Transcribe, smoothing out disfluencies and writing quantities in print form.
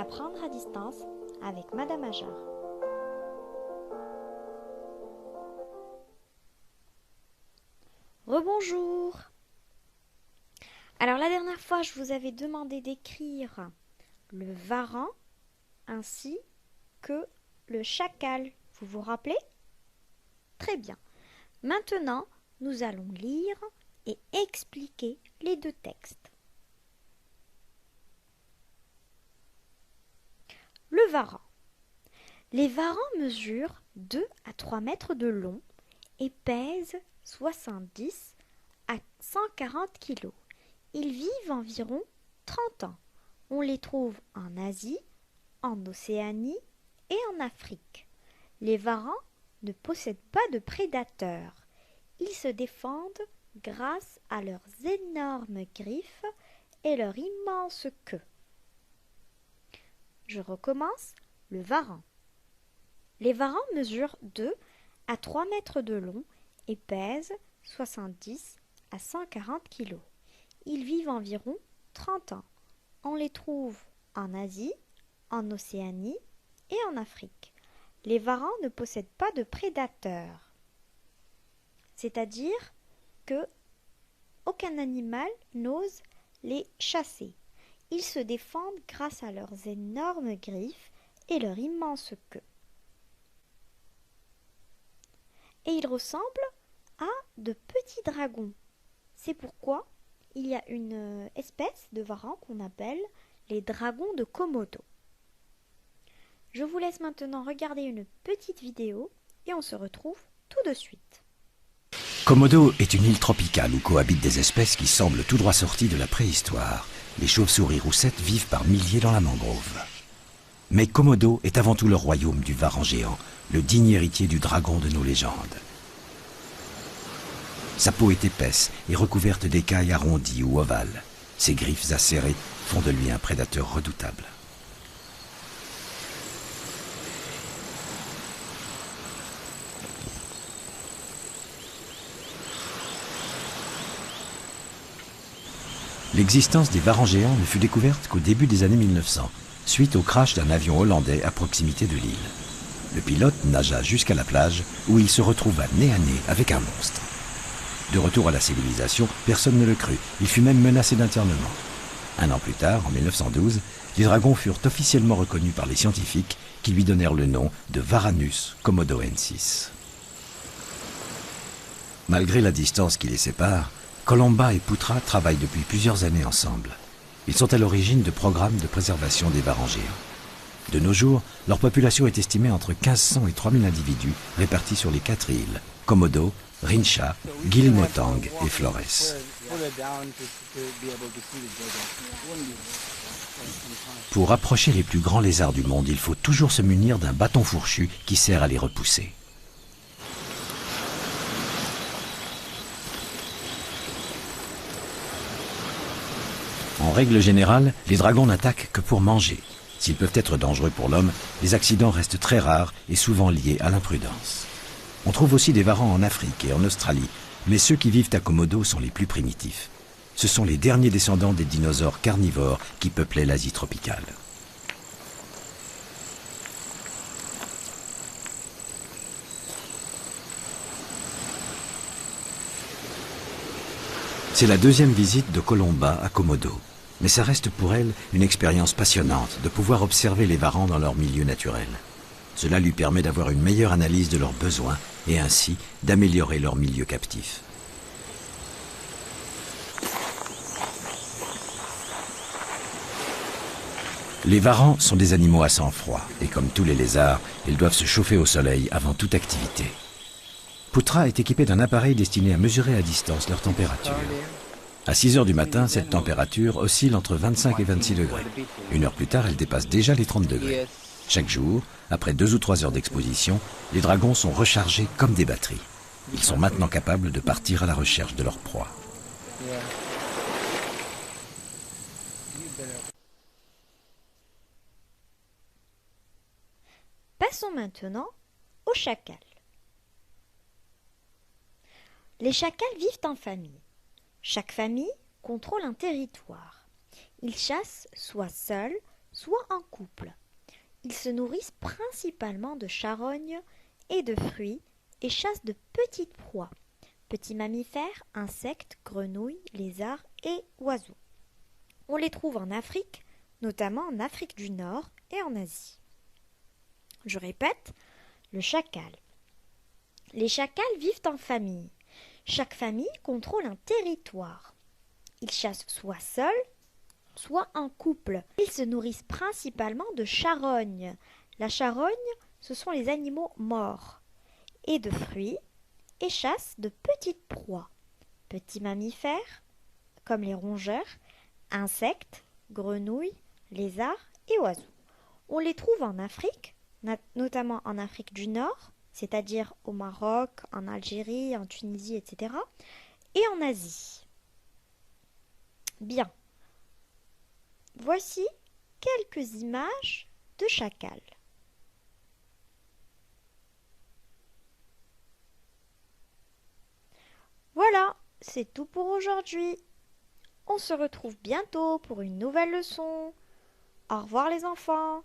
Apprendre à distance avec Madame Ajar. Rebonjour. Alors la dernière fois, je vous avais demandé d'écrire le varan ainsi que le chacal. Vous vous rappelez? Très bien. Maintenant, nous allons lire et expliquer les deux textes. Le varan. Les varans mesurent 2 à 3 mètres de long et pèsent 70 à 140 kg. Ils vivent environ 30 ans. On les trouve en Asie, en Océanie et en Afrique. Les varans ne possèdent pas de prédateurs. Ils se défendent grâce à leurs énormes griffes et leur immense queue. Je recommence. Le varan. Les varans mesurent 2 à 3 mètres de long et pèsent 70 à 140 kg. Ils vivent environ 30 ans. On les trouve en Asie, en Océanie et en Afrique. Les varans ne possèdent pas de prédateurs, c'est-à-dire que aucun animal n'ose les chasser. Ils se défendent grâce à leurs énormes griffes et leur immense queue. Et ils ressemblent à de petits dragons. C'est pourquoi il y a une espèce de varan qu'on appelle les dragons de Komodo. Je vous laisse maintenant regarder une petite vidéo et on se retrouve tout de suite. Komodo est une île tropicale où cohabitent des espèces qui semblent tout droit sorties de la préhistoire. Les chauves-souris roussettes vivent par milliers dans la mangrove. Mais Komodo est avant tout le royaume du varan géant, le digne héritier du dragon de nos légendes. Sa peau est épaisse et recouverte d'écailles arrondies ou ovales. Ses griffes acérées font de lui un prédateur redoutable. L'existence des varans géants ne fut découverte qu'au début des années 1900, suite au crash d'un avion hollandais à proximité de l'île. Le pilote nagea jusqu'à la plage où il se retrouva nez à nez avec un monstre. De retour à la civilisation, personne ne le crut. Il fut même menacé d'internement. Un an plus tard, en 1912, les dragons furent officiellement reconnus par les scientifiques qui lui donnèrent le nom de Varanus komodoensis. Malgré la distance qui les sépare, Colomba et Putra travaillent depuis plusieurs années ensemble. Ils sont à l'origine de programmes de préservation des varans géants. De nos jours, leur population est estimée entre 1500 et 3000 individus répartis sur les 4 îles, Komodo, Rincha, Gilmotang et Flores. Pour approcher les plus grands lézards du monde, il faut toujours se munir d'un bâton fourchu qui sert à les repousser. En règle générale, les dragons n'attaquent que pour manger. S'ils peuvent être dangereux pour l'homme, les accidents restent très rares et souvent liés à l'imprudence. On trouve aussi des varans en Afrique et en Australie, mais ceux qui vivent à Komodo sont les plus primitifs. Ce sont les derniers descendants des dinosaures carnivores qui peuplaient l'Asie tropicale. C'est la deuxième visite de Colomba à Komodo. Mais ça reste pour elle une expérience passionnante de pouvoir observer les varans dans leur milieu naturel. Cela lui permet d'avoir une meilleure analyse de leurs besoins et ainsi d'améliorer leur milieu captif. Les varans sont des animaux à sang froid et comme tous les lézards, ils doivent se chauffer au soleil avant toute activité. Putra est équipée d'un appareil destiné à mesurer à distance leur température. À 6 heures du matin, cette température oscille entre 25 et 26 degrés. Une heure plus tard, elle dépasse déjà les 30 degrés. Chaque jour, après 2 ou 3 heures d'exposition, les dragons sont rechargés comme des batteries. Ils sont maintenant capables de partir à la recherche de leur proie. Passons maintenant au chacal. Les chacals vivent en famille. Chaque famille contrôle un territoire. Ils chassent soit seuls, soit en couple. Ils se nourrissent principalement de charognes et de fruits et chassent de petites proies, petits mammifères, insectes, grenouilles, lézards et oiseaux. On les trouve en Afrique, notamment en Afrique du Nord et en Asie. Je répète, le chacal. Les chacals vivent en famille. Chaque famille contrôle un territoire. Ils chassent soit seuls, soit en couple. Ils se nourrissent principalement de charognes. La charogne, ce sont les animaux morts, et de fruits, et chassent de petites proies, petits mammifères, comme les rongeurs, insectes, grenouilles, lézards et oiseaux. On les trouve en Afrique, notamment en Afrique du Nord, c'est-à-dire au Maroc, en Algérie, en Tunisie, etc., et en Asie. Bien. Voici quelques images de chacals. Voilà, c'est tout pour aujourd'hui. On se retrouve bientôt pour une nouvelle leçon. Au revoir les enfants.